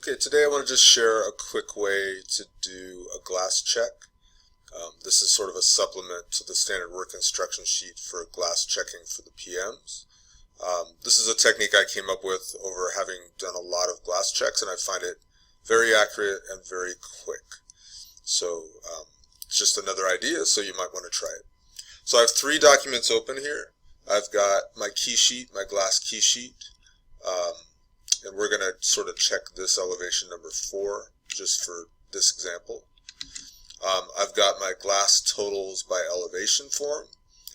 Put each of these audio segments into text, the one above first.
Okay, today I want to just share a quick way to do a glass check. This is sort of a supplement to the standard work instruction sheet for glass checking for the PMs. This is a technique I came up with over having done a lot of glass checks, and I find it very accurate and very quick. So it's just another idea, so you might want to try it. So I have three documents open here. I've got my key sheet, my glass key sheet, and we're going to sort of check this elevation number 4 just for this example. I've got my glass totals by elevation form,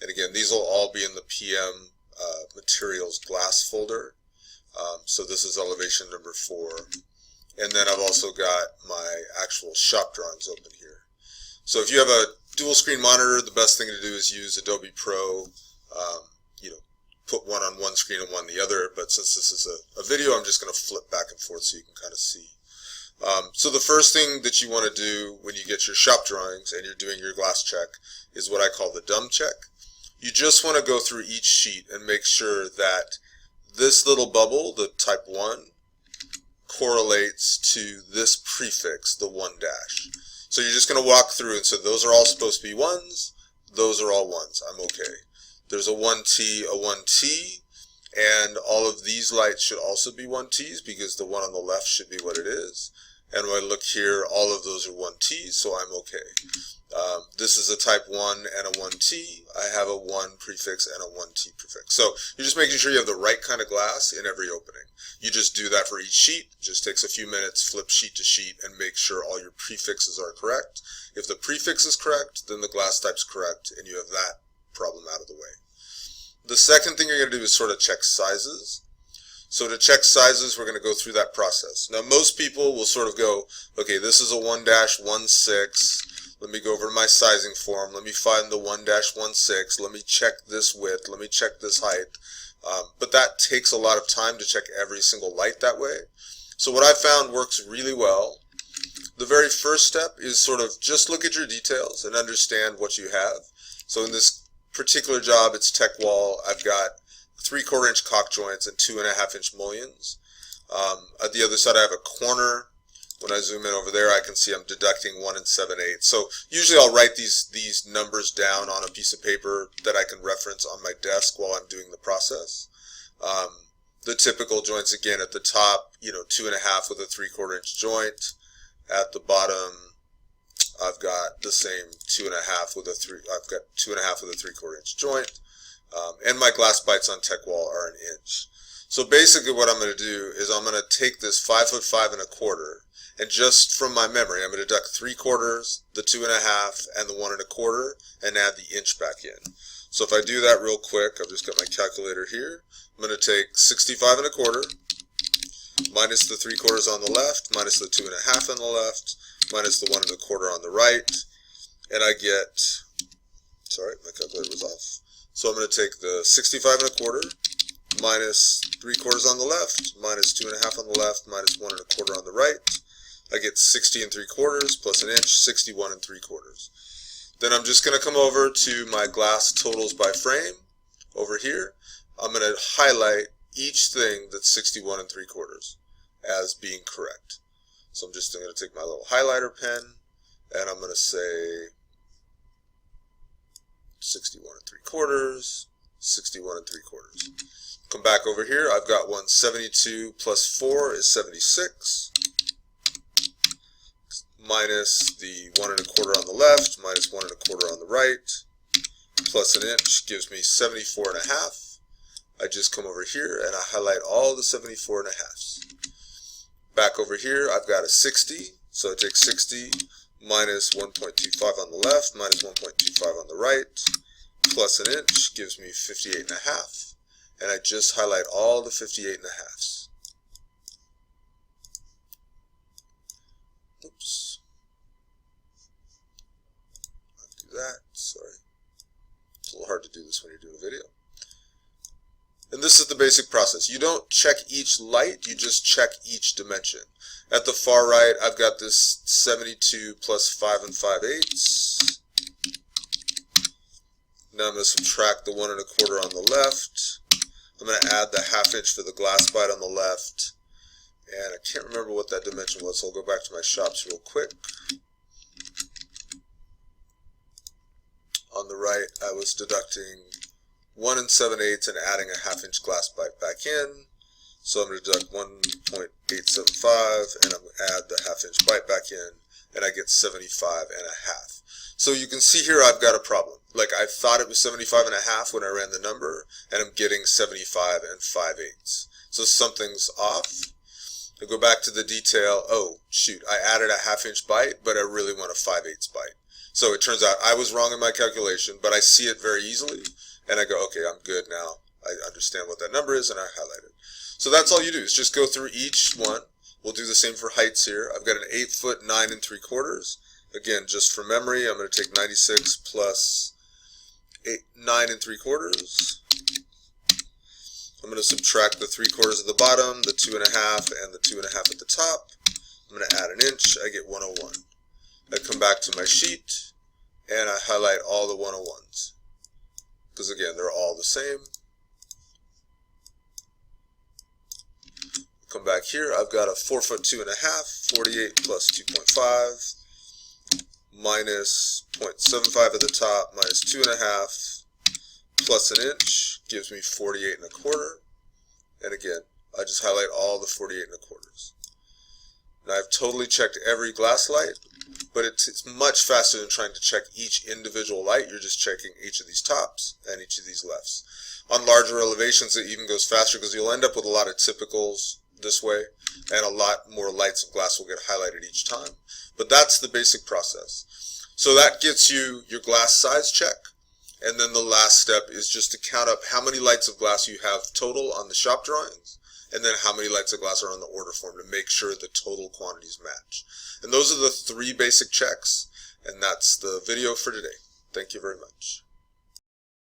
and again these will all be in the PM materials glass folder. So this is elevation number 4, and then I've also got my actual shop drawings open here. So if you have a dual screen monitor, the best thing to do is use Adobe Pro. Put one on one screen and one on the other, but since this is a video, I'm just going to flip back and forth so you can kind of see. So the first thing that you want to do when you get your shop drawings and you're doing your glass check is what I call the dumb check. You just want to go through each sheet and make sure that this little bubble, the type 1, correlates to this prefix, the 1 dash. So you're just going to walk through and say those are all supposed to be 1s, those are all 1s, I'm okay. There's a 1T, a 1T, and all of these lights should also be 1Ts because the one on the left should be what it is. And when I look here, all of those are 1Ts, so I'm okay. This is a type 1 and a 1T. I have a 1 prefix and a 1T prefix. So you're just making sure you have the right kind of glass in every opening. You just do that for each sheet. It just takes a few minutes, flip sheet to sheet, and make sure all your prefixes are correct. If the prefix is correct, then the glass type's correct, and you have that problem out of the way. The second thing you're going to do is sort of check sizes. So to check sizes, we're going to go through that process. Now most people will sort of go, okay, this is a 1-16. Let me go over to my sizing form. Let me find the 1-16. Let me check this width. Let me check this height. But that takes a lot of time to check every single light that way. So what I found works really well. The very first step is sort of just look at your details and understand what you have. So in this particular job, it's tech wall. I've got 3/4 inch cock joints and 2.5 inch mullions. At the other side, I have a corner. When I zoom in over there, I can see I'm deducting 1 7/8. So usually I'll write these numbers down on a piece of paper that I can reference on my desk while I'm doing the process. The typical joints, again, at the top, 2.5 with a 3/4 inch joint. At the bottom, I've got the same 2.5 with a 3/4 inch joint, and my glass bites on tech wall are 1 inch. So basically, what I'm going to do is I'm going to take this 5'5 1/4, and just from my memory, I'm going to deduct 3/4, the 2.5, and the 1 1/4, and add the inch back in. So if I do that real quick, I've just got my calculator here. I'm going to take 65 1/4 minus the 3/4 on the left, minus the 2.5 on the left, minus the 1 1/4 on the right, and I get, sorry, my calculator was off. So I'm going to take the 65 1/4 minus 3/4 on the left, minus 2.5 on the left, minus 1 1/4 on the right. I get 60 3/4 plus 1 inch, 61 3/4. Then I'm just going to come over to my glass totals by frame over here. I'm going to highlight each thing that's 61 3/4 as being correct. So I'm just going to take my little highlighter pen and I'm going to say 61 3/4, 61 3/4. Come back over here. I've got 172 plus 4 is 76. Minus the 1 1/4 on the left, minus 1 1/4 on the right, plus 1 inch gives me 74 1/2. I just come over here and I highlight all the 74 1/2s. Back over here, I've got a 60, so I take 60 minus 1.25 on the left, minus 1.25 on the right, plus 1 inch gives me 58 1/2, and I just highlight all the 58 1/2s. Oops. I'll do that, sorry. It's a little hard to do this when you're doing a video. And this is the basic process. You don't check each light, you just check each dimension. At the far right, I've got this 72 plus 5 5/8. Now I'm going to subtract the 1 1/4 on the left. I'm going to add the 1/2 inch for the glass bite on the left. And I can't remember what that dimension was, so I'll go back to my shops real quick. On the right, I was deducting 1 7/8 and adding a 1/2 inch glass bite back in. So I'm going to deduct 1.875 and I'm going to add the 1/2 inch bite back in, and I get 75.5. So you can see here I've got a problem. Like, I thought it was 75.5 when I ran the number, and I'm getting 75 5/8. So something's off. I go back to the detail. Oh, shoot, I added a 1/2 inch bite, but I really want a 5/8 bite. So it turns out I was wrong in my calculation, but I see it very easily, and I go, okay, I'm good now. I understand what that number is, and I highlight it. So that's all you do, is just go through each one. We'll do the same for heights here. I've got an 8 foot 9 3/4. Again, just for memory, I'm going to take 96 plus 9 3/4. I'm going to subtract the 3/4 at the bottom, the 2.5, and the 2.5 at the top. I'm going to add an inch. I get 101. I come back to my sheet, and I highlight all the 101s. Because again, they're all the same. Come back here, I've got a 4 foot 2.5, 48 plus 2.5, minus 0.75 at the top, minus 2.5, plus an inch, gives me 48 1/4. And again, I just highlight all the 48 1/4. Now I've totally checked every glass light, but it's much faster than trying to check each individual light. You're just checking each of these tops and each of these lefts. On larger elevations, it even goes faster because you'll end up with a lot of typicals this way, and a lot more lights of glass will get highlighted each time. But that's the basic process. So that gets you your glass size check, and then the last step is just to count up how many lights of glass you have total on the shop drawings, and then how many lights of glass are on the order form to make sure the total quantities match. And those are the 3 basic checks, and that's the video for today. Thank you very much.